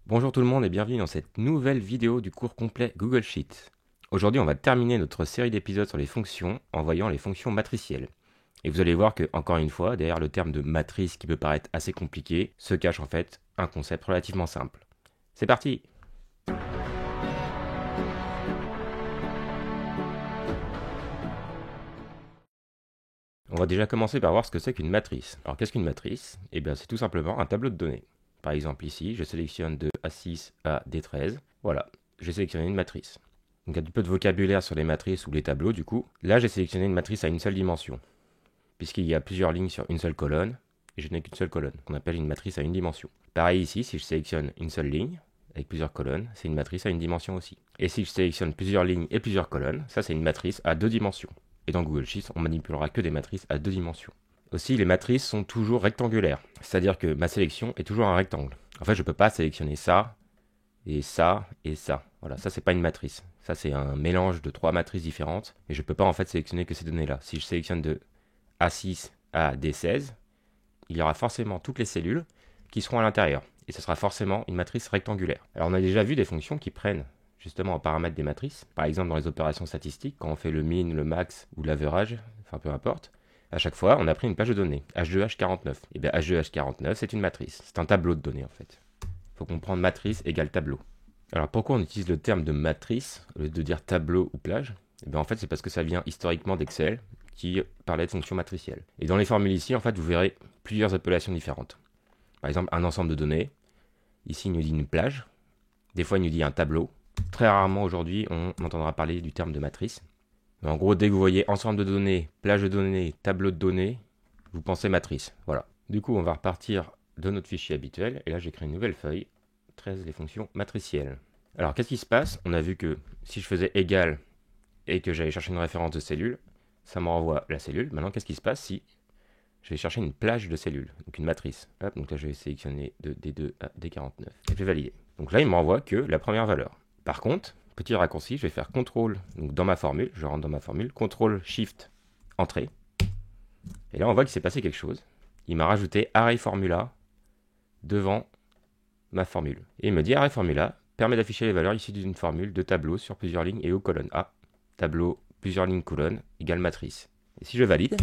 Bonjour tout le monde et bienvenue dans cette nouvelle vidéo du cours complet Google Sheets. Aujourd'hui, on va terminer notre série d'épisodes sur les fonctions en voyant les fonctions matricielles. Et vous allez voir que, encore une fois, derrière le terme de matrice qui peut paraître assez compliqué, se cache en fait un concept relativement simple. C'est parti! On va déjà commencer par voir ce que c'est qu'une matrice. Alors qu'est-ce qu'une matrice? Eh bien c'est tout simplement un tableau de données. Par exemple ici, je sélectionne de A6 à D13. Voilà, j'ai sélectionné une matrice. Donc il y a du peu de vocabulaire sur les matrices ou les tableaux du coup. Là j'ai sélectionné une matrice à une seule dimension, puisqu'il y a plusieurs lignes sur une seule colonne, et je n'ai qu'une seule colonne, qu'on appelle une matrice à une dimension. Pareil ici, si je sélectionne une seule ligne, avec plusieurs colonnes, c'est une matrice à une dimension aussi. Et si je sélectionne plusieurs lignes et plusieurs colonnes, ça c'est une matrice à deux dimensions. Et dans Google Sheets, on manipulera que des matrices à deux dimensions. Aussi, les matrices sont toujours rectangulaires, c'est-à-dire que ma sélection est toujours un rectangle. En fait, je ne peux pas sélectionner ça, et ça, et ça. Voilà, ça c'est pas une matrice. Ça c'est un mélange de trois matrices différentes, et je ne peux pas en fait sélectionner que ces données-là. Si je sélectionne de A6 à D16, il y aura forcément toutes les cellules qui seront à l'intérieur, et ce sera forcément une matrice rectangulaire. Alors on a déjà vu des fonctions qui prennent justement en paramètre des matrices, par exemple dans les opérations statistiques, quand on fait le min, le max ou l'average, enfin peu importe, à chaque fois on a pris une plage de données, H2, H49. Et bien H2, H49 c'est une matrice, c'est un tableau de données en fait. Il faut comprendre matrice égale tableau. Alors pourquoi on utilise le terme de matrice au lieu de dire tableau ou plage? Et bien en fait c'est parce que ça vient historiquement d'Excel qui parlait de fonctions matricielles. Et dans les formules ici en fait vous verrez plusieurs appellations différentes. Par exemple un ensemble de données, ici il nous dit une plage, des fois il nous dit un tableau. Très rarement aujourd'hui on entendra parler du terme de matrice. Mais en gros dès que vous voyez ensemble de données, plage de données, tableau de données, vous pensez matrice. Voilà. Du coup on va repartir de notre fichier habituel et là j'ai créé une nouvelle feuille, 13 les fonctions matricielles. Alors qu'est-ce qui se passe? On a vu que si je faisais égal et que j'allais chercher une référence de cellule, ça me renvoie la cellule. Maintenant qu'est-ce qui se passe si je vais chercher une plage de cellules, donc une matrice. Hop, donc là je vais sélectionner de D2 à D49 et je vais valider. Donc là il me renvoie que la première valeur. Par contre, petit raccourci, je vais faire CTRL, donc dans ma formule, je rentre dans ma formule, CTRL SHIFT, entrée. Et là on voit qu'il s'est passé quelque chose. Il m'a rajouté array formula devant ma formule. Et il me dit array formula permet d'afficher les valeurs issues d'une formule de tableau sur plusieurs lignes et aux colonnes. A, tableau, plusieurs lignes, colonnes, égale matrice. Et si je valide,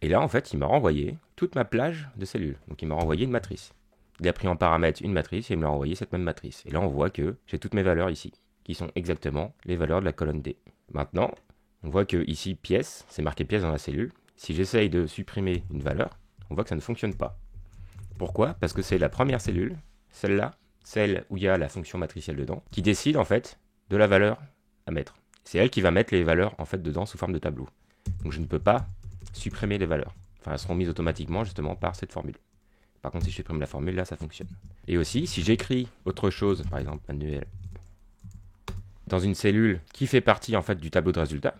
et là en fait il m'a renvoyé toute ma plage de cellules. Donc il m'a renvoyé une matrice. Il a pris en paramètre une matrice et il m'a renvoyé cette même matrice. Et là on voit que j'ai toutes mes valeurs ici, qui sont exactement les valeurs de la colonne D. Maintenant, on voit que ici pièce, c'est marqué pièce dans la cellule. Si j'essaye de supprimer une valeur, on voit que ça ne fonctionne pas. Pourquoi? Parce que c'est la première cellule, celle-là, celle où il y a la fonction matricielle dedans, qui décide en fait de la valeur à mettre. C'est elle qui va mettre les valeurs en fait dedans sous forme de tableau. Donc je ne peux pas supprimer les valeurs. Enfin, elles seront mises automatiquement justement par cette formule. Par contre, si je supprime la formule, là, ça fonctionne. Et aussi, si j'écris autre chose, par exemple manuel, dans une cellule qui fait partie en fait du tableau de résultats,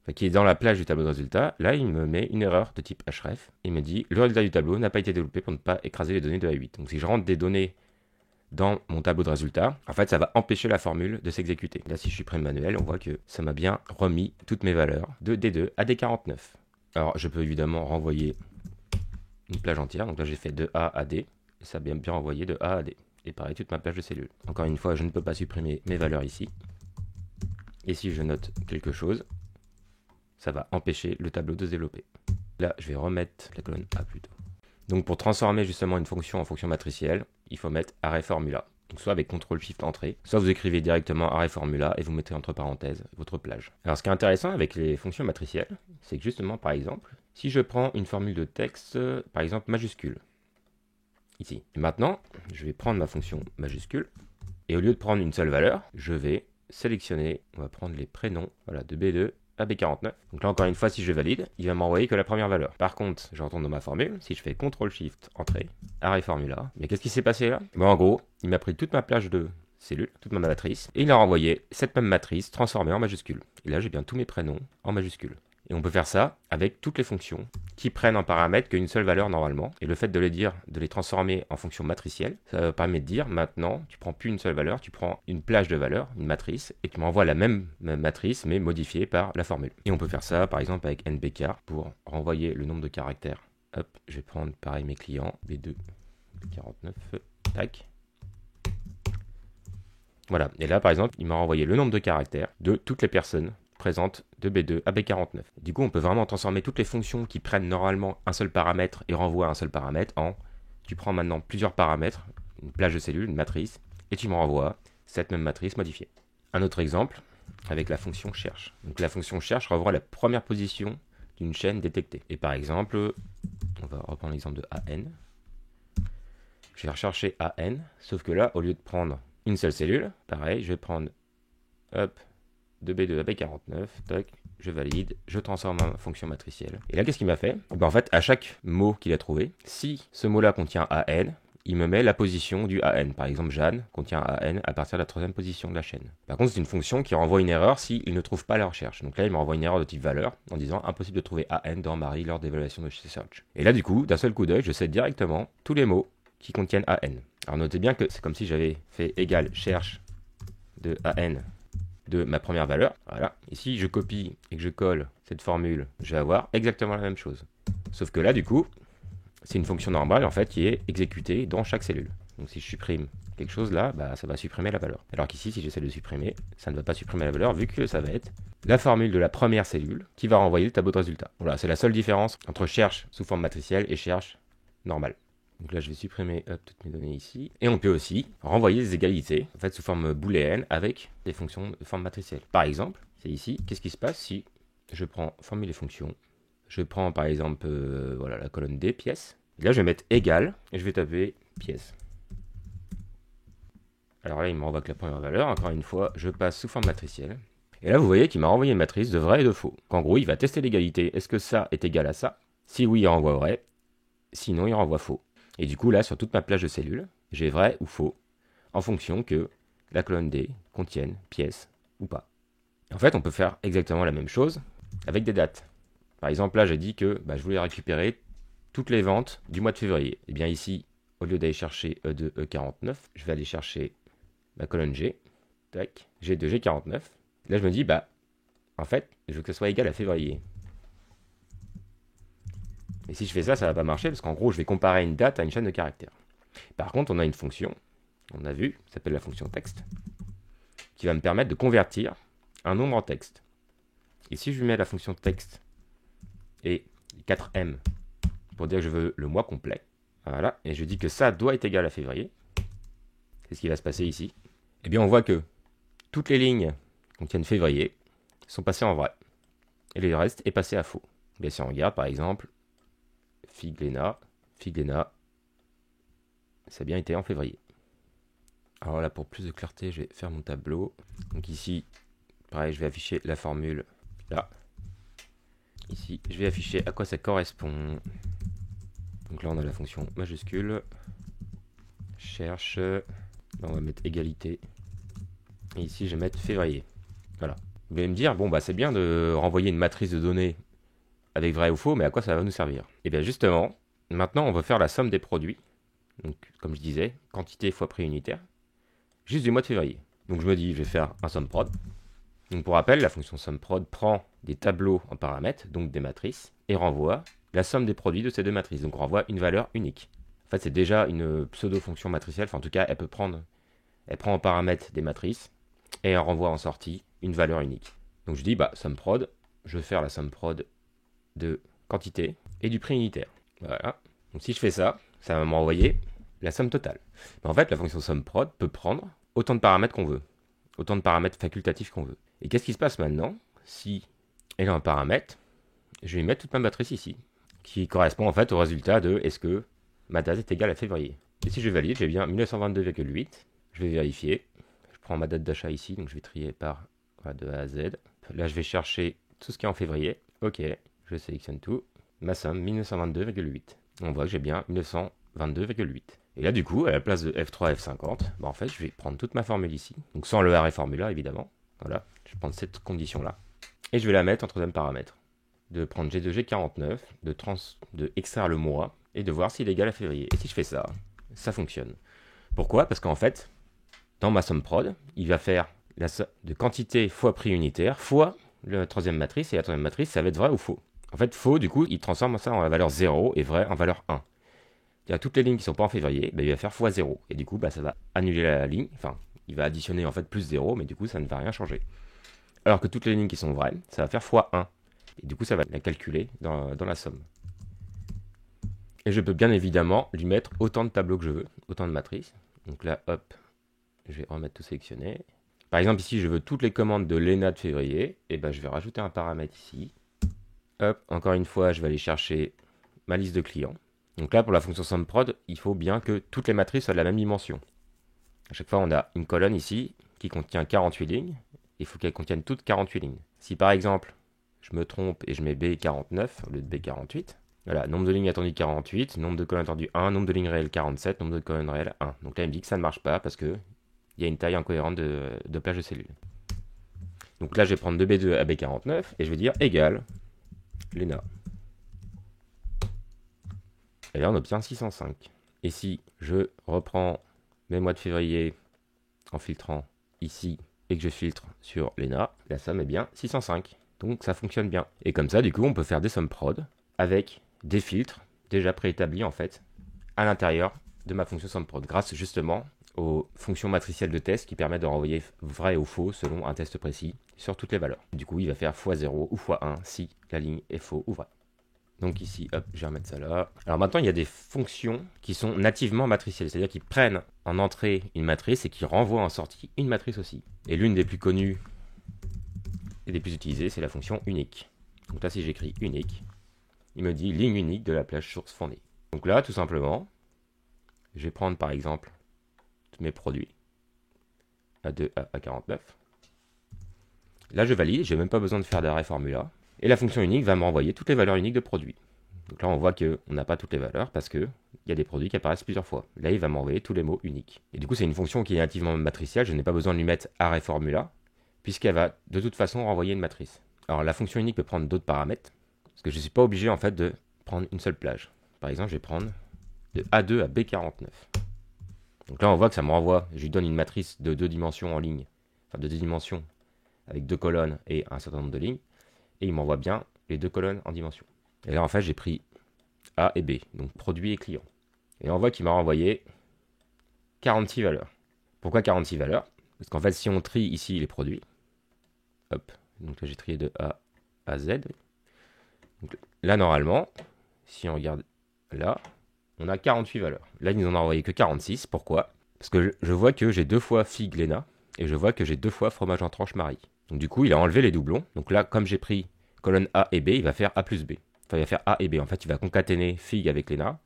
enfin, qui est dans la plage du tableau de résultats, là, il me met une erreur de type href. Il me dit, le résultat du tableau n'a pas été développé pour ne pas écraser les données de A8. Donc si je rentre des données dans mon tableau de résultats, en fait, ça va empêcher la formule de s'exécuter. Là, si je supprime manuel, on voit que ça m'a bien remis toutes mes valeurs de D2 à D49. Alors, je peux évidemment renvoyer une plage entière. Donc là, j'ai fait de A à D. Et ça a bien renvoyé de A à D. Et pareil, toute ma plage de cellules. Encore une fois, je ne peux pas supprimer mes valeurs ici. Et si je note quelque chose, ça va empêcher le tableau de se développer. Là, je vais remettre la colonne A plutôt. Donc pour transformer justement une fonction en fonction matricielle, il faut mettre array formula. Donc soit avec CTRL SHIFT entrée, soit vous écrivez directement array formula et vous mettez entre parenthèses votre plage. Alors ce qui est intéressant avec les fonctions matricielles, c'est que justement par exemple, si je prends une formule de texte, par exemple majuscule, ici. Et maintenant, je vais prendre ma fonction majuscule, et au lieu de prendre une seule valeur, je vais sélectionner, on va prendre les prénoms, voilà, de B2 à B49. Donc là encore une fois, si je valide, il va m'envoyer que la première valeur. Par contre, je retourne dans ma formule, si je fais CTRL SHIFT entrée, array formula, mais qu'est-ce qui s'est passé là? Bon, en gros, il m'a pris toute ma plage de cellules, toute ma matrice, et il a renvoyé cette même matrice transformée en majuscule. Et là, j'ai bien tous mes prénoms en majuscule. Et on peut faire ça avec toutes les fonctions qui prennent en paramètre qu'une seule valeur normalement. Et le fait de les transformer en fonctions matricielles, ça permet de dire maintenant, tu prends plus une seule valeur, tu prends une plage de valeurs, une matrice, et tu m'envoies la même matrice, mais modifiée par la formule. Et on peut faire ça par exemple avec nbchar pour renvoyer le nombre de caractères. Hop, je vais prendre pareil mes clients, B2, B49, tac. Voilà, et là par exemple, il m'a renvoyé le nombre de caractères de toutes les personnes présentes de B2 à B49. Du coup, on peut vraiment transformer toutes les fonctions qui prennent normalement un seul paramètre et renvoient un seul paramètre en tu prends maintenant plusieurs paramètres, une plage de cellules, une matrice, et tu me renvoies cette même matrice modifiée. Un autre exemple avec la fonction cherche. Donc la fonction cherche renvoie la première position d'une chaîne détectée. Et par exemple, on va reprendre l'exemple de AN. Je vais rechercher AN, sauf que là, au lieu de prendre une seule cellule, pareil, je vais prendre hop, de B2 à B49, toc, je valide, je transforme ma fonction matricielle. Et là, qu'est-ce qu'il m'a fait? En fait, à chaque mot qu'il a trouvé, si ce mot-là contient AN, il me met la position du AN. Par exemple, Jeanne contient AN à partir de la troisième position de la chaîne. Par contre, c'est une fonction qui renvoie une erreur s'il ne trouve pas la recherche. Donc là, il me renvoie une erreur de type valeur en disant impossible de trouver AN dans Marie lors d'évaluation de search. Et là, du coup, d'un seul coup d'œil, je sais directement tous les mots qui contiennent AN. Alors notez bien que c'est comme si j'avais fait égal cherche de AN de ma première valeur. Voilà. Ici, je copie et que je colle cette formule, je vais avoir exactement la même chose. Sauf que là, du coup, c'est une fonction normale en fait qui est exécutée dans chaque cellule. Donc si je supprime quelque chose là, ça va supprimer la valeur. Alors qu'ici, si j'essaie de supprimer, ça ne va pas supprimer la valeur vu que ça va être la formule de la première cellule qui va renvoyer le tableau de résultats. Voilà, c'est la seule différence entre cherche sous forme matricielle et cherche normale. Donc là, je vais supprimer toutes mes données ici. Et on peut aussi renvoyer des égalités, en fait, sous forme booléenne avec des fonctions de forme matricielle. Par exemple, c'est ici, qu'est-ce qui se passe si je prends formule et fonction, je prends par exemple voilà, la colonne D, pièce. Et là, je vais mettre égal et je vais taper pièce. Alors là, il me renvoie que la première valeur. Encore une fois, je passe sous forme matricielle. Et là, vous voyez qu'il m'a renvoyé une matrice de vrai et de faux. Qu'en gros, il va tester l'égalité. Est-ce que ça est égal à ça? Si oui, il renvoie vrai. Sinon, il renvoie faux. Et du coup, là, sur toute ma plage de cellules, j'ai vrai ou faux, en fonction que la colonne D contienne pièce ou pas. En fait, on peut faire exactement la même chose avec des dates. Par exemple, là, j'ai dit que je voulais récupérer toutes les ventes du mois de février. Et bien ici, au lieu d'aller chercher E2, E49, je vais aller chercher ma colonne G, tac, G2, G49. Là, je me dis, en fait, je veux que ce soit égal à février. Et si je fais ça, ça ne va pas marcher parce qu'en gros, je vais comparer une date à une chaîne de caractères. Par contre, on a une fonction, on a vu, ça s'appelle la fonction texte, qui va me permettre de convertir un nombre en texte. Et si je lui mets la fonction texte et 4M pour dire que je veux le mois complet, voilà, et je dis que ça doit être égal à février, c'est ce qui va se passer ici, eh bien on voit que toutes les lignes qui contiennent février sont passées en vrai. Et le reste est passé à faux. Et si on regarde par exemple, Figléna, ça a bien été en février. Alors là, pour plus de clarté, je vais faire mon tableau. Donc ici, pareil, je vais afficher la formule là. Ici, je vais afficher à quoi ça correspond. Donc là, on a la fonction majuscule. Cherche. Là, on va mettre égalité. Et ici, je vais mettre février. Voilà. Vous allez me dire, c'est bien de renvoyer une matrice de données avec vrai ou faux, mais à quoi ça va nous servir? Et bien justement, maintenant, on va faire la somme des produits. Donc, comme je disais, quantité fois prix unitaire, juste du mois de février. Donc je me dis, je vais faire un SUMPROD. Donc pour rappel, la fonction SUMPROD prend des tableaux en paramètres, donc des matrices, et renvoie la somme des produits de ces deux matrices. Donc on renvoie une valeur unique. En fait, c'est déjà une pseudo-fonction matricielle. Enfin, en tout cas, elle prend en paramètres des matrices, et elle renvoie en sortie une valeur unique. Donc je dis, SUMPROD, je vais faire la SUMPROD de quantité et du prix unitaire. Voilà. Donc si je fais ça, ça va m'envoyer la somme totale. Mais en fait, la fonction SUMPROD peut prendre autant de paramètres qu'on veut, autant de paramètres facultatifs qu'on veut. Et qu'est-ce qui se passe maintenant si elle a un paramètre? Je vais mettre toute ma matrice ici, qui correspond en fait au résultat de est-ce que ma date est égale à février. Et si je valide, j'ai bien 1922,8. Je vais vérifier. Je prends ma date d'achat ici, donc je vais trier par de A à Z. Là, je vais chercher tout ce qui est en février. Ok, je sélectionne tout. Ma somme, 1922,8. On voit que j'ai bien 1922,8. Et là, du coup, à la place de F3, F50, en fait, je vais prendre toute ma formule ici. Donc sans le arrêt formula, évidemment. Voilà, je vais prendre cette condition-là. Et je vais la mettre en troisième paramètre. De prendre G2, G49, de extraire le mois, et de voir s'il est égal à février. Et si je fais ça, ça fonctionne. Pourquoi? Parce qu'en fait, dans ma SUMPROD, il va faire la somme de quantité fois prix unitaire, fois la troisième matrice, et la troisième matrice, ça va être vrai ou faux. En fait, faux, du coup, il transforme ça en la valeur 0 et vrai en valeur 1. C'est-à-dire toutes les lignes qui ne sont pas en février, il va faire x0. Et du coup, ça va annuler la ligne, enfin, il va additionner en fait plus 0, mais du coup ça ne va rien changer. Alors que toutes les lignes qui sont vraies, ça va faire x1. Et du coup ça va la calculer dans la somme. Et je peux bien évidemment lui mettre autant de tableaux que je veux, autant de matrices. Donc là, hop, je vais remettre tout sélectionné. Par exemple, ici, je veux toutes les commandes de Lena de février. Et ben, je vais rajouter un paramètre ici. Hop, encore une fois, je vais aller chercher ma liste de clients. Donc là, pour la fonction SumProd, il faut bien que toutes les matrices soient de la même dimension. À chaque fois, on a une colonne ici qui contient 48 lignes. Il faut qu'elle contienne toutes 48 lignes. Si par exemple, je me trompe et je mets B49 au lieu de B48, voilà, nombre de lignes attendues 48, nombre de colonnes attendues 1, nombre de lignes réelles 47, nombre de colonnes réelles 1. Donc là, il me dit que ça ne marche pas parce qu'il y a une taille incohérente de plage de cellules. Donc là, je vais prendre de B2 à B49 et je vais dire égal Lena. Et là, on obtient 605. Et si je reprends mes mois de février en filtrant ici et que je filtre sur Lena, la somme est bien 605. Donc ça fonctionne bien. Et comme ça, du coup, on peut faire des SumProd avec des filtres déjà préétablis en fait à l'intérieur de ma fonction SumProd grâce justement aux fonctions matricielles de test qui permettent de renvoyer vrai ou faux selon un test précis sur toutes les valeurs. Du coup, il va faire x0 ou x1 si la ligne est faux ou vrai. Donc ici, hop, je vais remettre ça là. Alors maintenant, il y a des fonctions qui sont nativement matricielles, c'est-à-dire qu'ils prennent en entrée une matrice et qui renvoient en sortie une matrice aussi. Et l'une des plus connues et des plus utilisées, c'est la fonction unique. Donc là, si j'écris unique, il me dit ligne unique de la plage source fournie. Donc là, tout simplement, je vais prendre par exemple tous mes produits A2 à A49. Là, je valide, je n'ai même pas besoin de faire d'arrêt formula. Et la fonction unique va me renvoyer toutes les valeurs uniques de produits. Donc là, on voit qu'on n'a pas toutes les valeurs parce qu'il y a des produits qui apparaissent plusieurs fois. Là, il va m'envoyer tous les mots uniques. Et du coup, c'est une fonction qui est nativement matricielle. Je n'ai pas besoin de lui mettre arrêt formula puisqu'elle va de toute façon renvoyer une matrice. Alors, la fonction unique peut prendre d'autres paramètres parce que je ne suis pas obligé en fait de prendre une seule plage. Par exemple, je vais prendre de A2 à B49. Donc là, on voit que ça me renvoie. Je lui donne une matrice de 2 dimensions en ligne. Enfin, de 2 dimensions avec 2 colonnes et un certain nombre de lignes. Et il m'envoie bien les 2 colonnes en dimension. Et là, en fait, j'ai pris A et B, donc produit et client. Et là, on voit qu'il m'a renvoyé 46 valeurs. Pourquoi 46 valeurs? Parce qu'en fait, si on trie ici les produits, hop, donc là, j'ai trié de A à Z. Donc là, normalement, si on regarde là, on a 48 valeurs. Là, il nous en a envoyé que 46. Pourquoi? Parce que je vois que j'ai 2 fois figue Lena et je vois que j'ai 2 fois fromage en tranche Marie. Donc du coup, il a enlevé les doublons. Donc là, comme j'ai pris colonne A et B, il va faire A plus B. Enfin, il va faire A et B. En fait, il va concaténer figue avec Lena.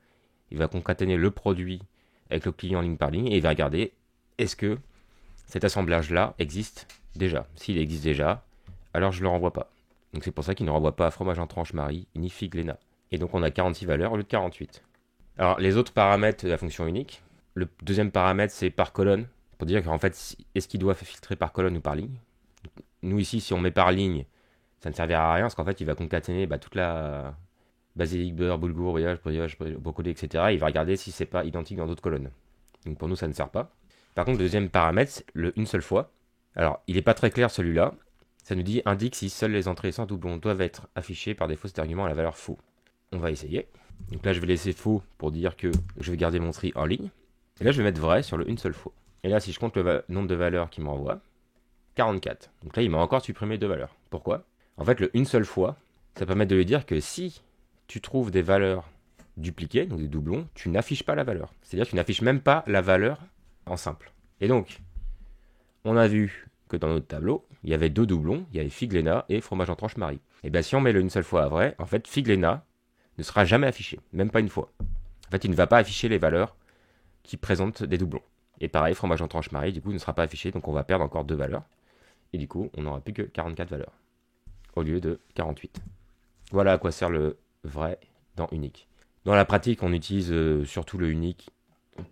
Il va concaténer le produit avec le client ligne par ligne. Et il va regarder, est-ce que cet assemblage-là existe déjà? S'il existe déjà, alors je ne le renvoie pas. Donc c'est pour ça qu'il ne renvoie pas fromage en tranche Marie, ni figue Lena. Et donc on a 46 valeurs au lieu de 48. Alors les autres paramètres de la fonction unique. Le deuxième paramètre, c'est par colonne. Pour dire qu'en fait, est-ce qu'il doit filtrer par colonne ou par ligne? Nous ici, si on met par ligne, ça ne servira à rien, parce qu'en fait, il va concaténer toute la basilic, beurre, boulgour, brioche, brocoli, etc. Et il va regarder si c'est pas identique dans d'autres colonnes. Donc pour nous, ça ne sert pas. Par contre, le deuxième paramètre, c'est le une seule fois. Alors, il n'est pas très clair celui-là. Ça nous dit indique si seules les entrées sans doublon doivent être affichées par défaut cet argument à la valeur faux. On va essayer. Donc là, je vais laisser faux pour dire que je vais garder mon tri en ligne. Et là, je vais mettre vrai sur le une seule fois. Et là, si je compte le nombre de valeurs qu'il m'envoie, 44. Donc là, il m'a encore supprimé 2 valeurs. Pourquoi? En fait, le une seule fois, ça permet de lui dire que si tu trouves des valeurs dupliquées, donc des doublons, tu n'affiches pas la valeur. C'est-à-dire que tu n'affiches même pas la valeur en simple. Et donc, on a vu que dans notre tableau, il y avait 2 doublons, il y avait figue Lena et fromage en tranche Marie. Et bien si on met le une seule fois à vrai, en fait, figue Lena ne sera jamais affiché, même pas une fois. En fait, il ne va pas afficher les valeurs qui présentent des doublons. Et pareil, fromage en tranche Marie, du coup, ne sera pas affiché, donc on va perdre encore 2 valeurs. Et du coup, on n'aura plus que 44 valeurs, au lieu de 48. Voilà à quoi sert le vrai dans unique. Dans la pratique, on utilise surtout le unique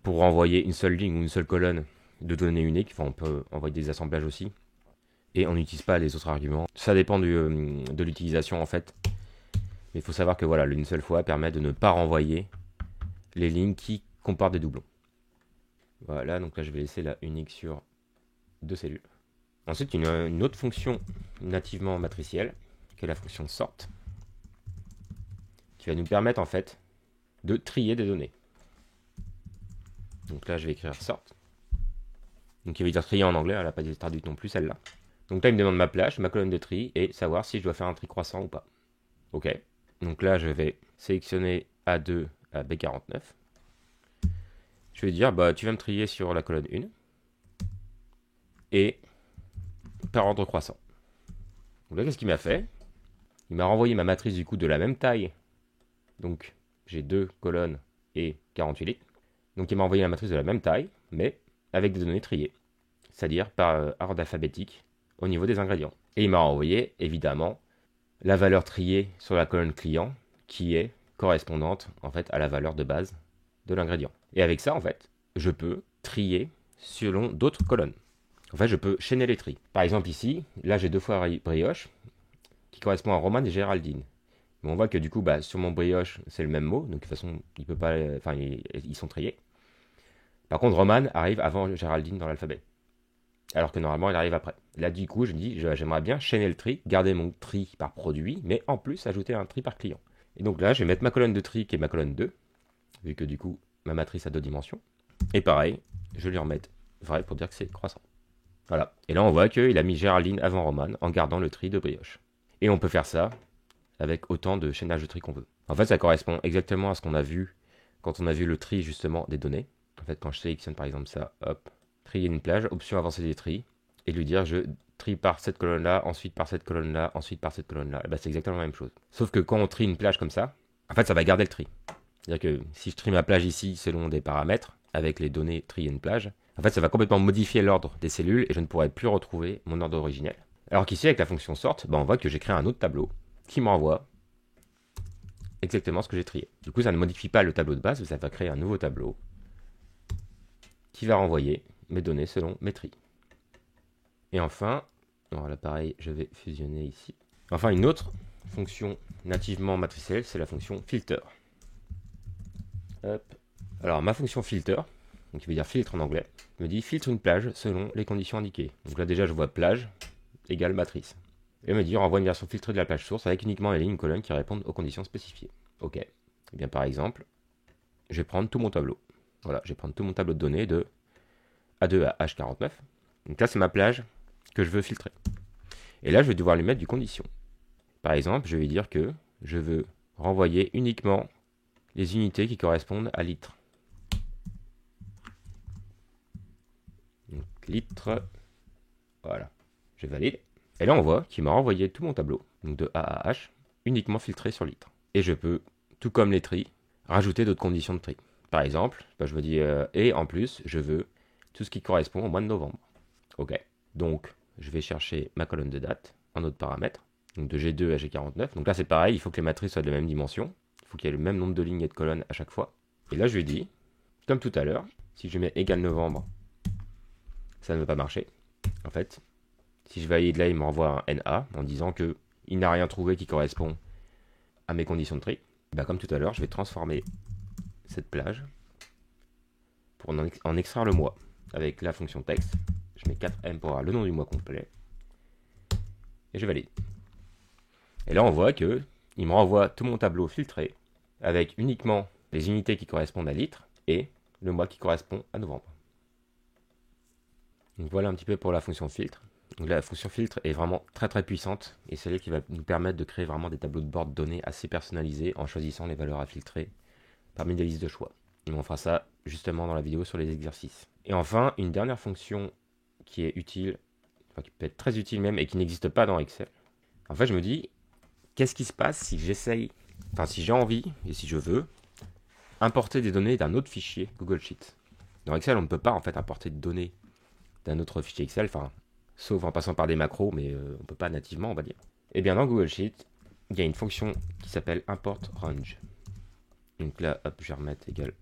pour renvoyer une seule ligne ou une seule colonne de données uniques. Enfin, on peut envoyer des assemblages aussi. Et on n'utilise pas les autres arguments. Ça dépend de l'utilisation, en fait. Mais il faut savoir que voilà, une seule fois permet de ne pas renvoyer les lignes qui comportent des doublons. Voilà, donc là, je vais laisser la unique sur 2 cellules. Ensuite, une autre fonction nativement matricielle, qui est la fonction sort, qui va nous permettre en fait de trier des données. Donc là, je vais écrire sort. Donc il veut dire trier en anglais, elle n'a pas été traduite non plus celle-là. Donc là il me demande ma plage, ma colonne de tri et savoir si je dois faire un tri croissant ou pas. Ok. Donc là je vais sélectionner A2 à B49. Je vais dire bah tu vas me trier sur la colonne 1 et par ordre croissant. Donc là qu'est-ce qu'il m'a fait? Il m'a renvoyé ma matrice du coup de la même taille. Donc j'ai 2 colonnes et 48 litres. Donc il m'a envoyé la matrice de la même taille, mais avec des données triées, c'est-à-dire par ordre alphabétique au niveau des ingrédients. Et il m'a envoyé évidemment la valeur triée sur la colonne client qui est correspondante en fait à la valeur de base de l'ingrédient. Et avec ça en fait, je peux trier selon d'autres colonnes. En fait, je peux chaîner les tris. Par exemple ici, là j'ai 2 fois brioche qui correspond à Romane et Géraldine. Mais on voit que du coup, bah, sur mon brioche, c'est le même mot, donc de toute façon, il peut pas, enfin, ils sont triés. Par contre, Romane arrive avant Géraldine dans l'alphabet, alors que normalement, il arrive après. Là, du coup, je me dis, j'aimerais bien chaîner le tri, garder mon tri par produit, mais en plus, ajouter un tri par client. Et donc là, je vais mettre ma colonne de tri, qui est ma colonne 2, vu que du coup, ma matrice a 2 dimensions. Et pareil, je vais lui remettre vrai pour dire que c'est croissant. Voilà. Et là, on voit qu'il a mis Géraldine avant Romane en gardant le tri de brioche. Et on peut faire ça avec autant de chaînage de tri qu'on veut. En fait, ça correspond exactement à ce qu'on a vu quand on a vu le tri justement des données. En fait, quand je sélectionne par exemple ça, hop, trier une plage, option avancer des tris, et lui dire je trie par cette colonne-là, ensuite par cette colonne-là, ensuite par cette colonne-là. Et ben, c'est exactement la même chose. Sauf que quand on trie une plage comme ça, en fait, ça va garder le tri. C'est-à-dire que si je trie ma plage ici selon des paramètres, avec les données trier une plage, en fait, ça va complètement modifier l'ordre des cellules et je ne pourrai plus retrouver mon ordre originel. Alors qu'ici, avec la fonction sort, ben, on voit que j'ai créé un autre tableau qui m'envoie exactement ce que j'ai trié. Du coup, ça ne modifie pas le tableau de base, mais ça va créer un nouveau tableau qui va renvoyer mes données selon mes tris. Et enfin, alors là pareil, je vais fusionner ici. Enfin, une autre fonction nativement matricielle, c'est la fonction filter. Hop. Alors, ma fonction filter, donc qui veut dire filtre en anglais, me dit filtre une plage selon les conditions indiquées. Donc là déjà, je vois plage égale matrice. Et me dit renvoie une version filtrée de la plage source avec uniquement les lignes colonnes qui répondent aux conditions spécifiées. Ok. Et bien par exemple, je vais prendre tout mon tableau. Voilà, je vais prendre tout mon tableau de données de A2 à H49. Donc là, c'est ma plage que je veux filtrer. Et là, je vais devoir lui mettre du condition. Par exemple, je vais dire que je veux renvoyer uniquement les unités qui correspondent à litres. Donc litres, voilà, je valide. Et là, on voit qu'il m'a renvoyé tout mon tableau, donc de A à H, uniquement filtré sur litres. Et je peux, tout comme les tris, rajouter d'autres conditions de tri. Par exemple, je me dis, et en plus, je veux tout ce qui correspond au mois de novembre. Ok, donc je vais chercher ma colonne de date, un autre paramètre, donc de G2 à G49. Donc là, c'est pareil, il faut que les matrices soient de la même dimension. Il faut qu'il y ait le même nombre de lignes et de colonnes à chaque fois. Et là, je lui dis, comme tout à l'heure, si je mets égal novembre, ça ne va pas marcher. En fait, si je valide là, il m'envoie un NA en disant que il n'a rien trouvé qui correspond à mes conditions de tri. Bah, comme tout à l'heure, je vais transformer cette plage pour en extraire le mois avec la fonction texte. Je mets 4M pour avoir le nom du mois complet et je valide. Et là, on voit que il me renvoie tout mon tableau filtré avec uniquement les unités qui correspondent à litres et le mois qui correspond à novembre. Donc voilà un petit peu pour la fonction filtre. Donc la fonction filtre est vraiment très très puissante et c'est elle qui va nous permettre de créer vraiment des tableaux de bord de données assez personnalisés en choisissant les valeurs à filtrer parmi des listes de choix. Et on fera ça justement dans la vidéo sur les exercices. Et enfin, une dernière fonction qui est utile, enfin qui peut être très utile même et qui n'existe pas dans Excel. En fait, je me dis, qu'est-ce qui se passe si j'essaye, enfin si j'ai envie et si je veux, importer des données d'un autre fichier Google Sheets. Dans Excel, on ne peut pas en fait importer de données d'un autre fichier Excel, enfin, sauf en passant par des macros, mais on ne peut pas nativement, on va dire. Et bien dans Google Sheets, il y a une fonction qui s'appelle import range. Donc là, hop, je vais remettre égal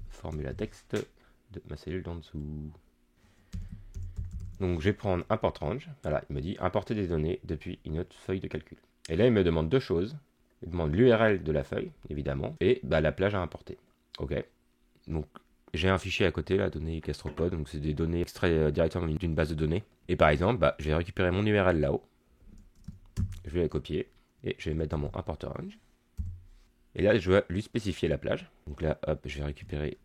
formula texte de ma cellule d'en dessous. Donc je vais prendre import range. Voilà, il me dit importer des données depuis une autre feuille de calcul. Et là, il me demande deux choses. Il demande l'URL de la feuille, évidemment, et la plage à importer. Ok. Donc j'ai un fichier à côté, la donnée gastropod, donc c'est des données extraites directement d'une base de données. Et par exemple, je vais récupérer mon URL là-haut. Je vais la copier et je vais mettre dans mon import range. Et là, je vais lui spécifier la plage. Donc là, hop, je vais récupérer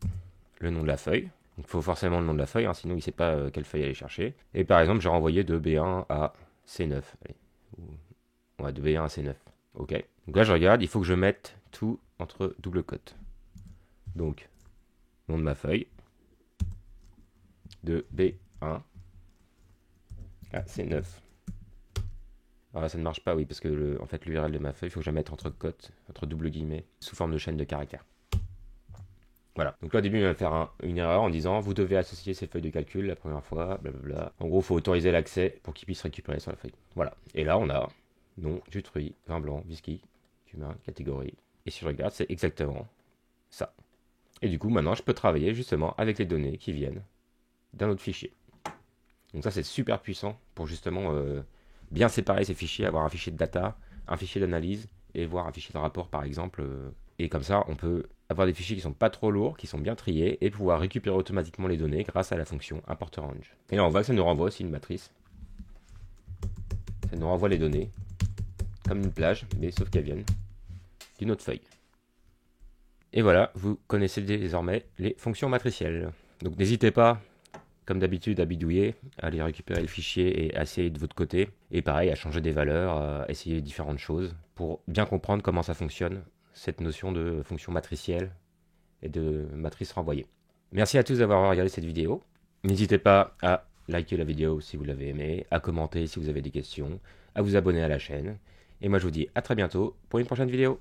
le nom de la feuille. Il faut forcément le nom de la feuille, hein, sinon il ne sait pas quelle feuille aller chercher. Et par exemple, j'ai renvoyé de B1 à C9. Allez. Ouais, de B1 à C9. Ok. Donc là, je regarde, il faut que je mette tout entre double cote. Donc, nom de ma feuille, de B1 à C9. Alors là, ça ne marche pas, oui, parce que en fait, l'URL de ma feuille, il faut que je la mette entre cotes, entre double guillemets, sous forme de chaîne de caractères. Voilà. Donc là, au début, il va faire une erreur en disant vous devez associer ces feuilles de calcul la première fois, blablabla. En gros, il faut autoriser l'accès pour qu'il puisse récupérer sur la feuille. Voilà. Et là, on a nom, jus de fruits, vin blanc, whisky, cumin, catégorie. Et si je regarde, c'est exactement ça. Et du coup, maintenant, je peux travailler justement avec les données qui viennent d'un autre fichier. Donc ça, c'est super puissant pour justement bien séparer ces fichiers, avoir un fichier de data, un fichier d'analyse et voir un fichier de rapport, par exemple. Et comme ça, on peut avoir des fichiers qui sont pas trop lourds, qui sont bien triés, et pouvoir récupérer automatiquement les données grâce à la fonction import range. Et là, on voit que ça nous renvoie aussi une matrice. Ça nous renvoie les données, comme une plage, mais sauf qu'elles viennent d'une autre feuille. Et voilà, vous connaissez désormais les fonctions matricielles. Donc n'hésitez pas, comme d'habitude, à bidouiller, à aller récupérer le fichier et à essayer de votre côté. Et pareil, à changer des valeurs, à essayer différentes choses pour bien comprendre comment ça fonctionne, cette notion de fonction matricielle et de matrice renvoyée. Merci à tous d'avoir regardé cette vidéo. N'hésitez pas à liker la vidéo si vous l'avez aimée, à commenter si vous avez des questions, à vous abonner à la chaîne. Et moi je vous dis à très bientôt pour une prochaine vidéo.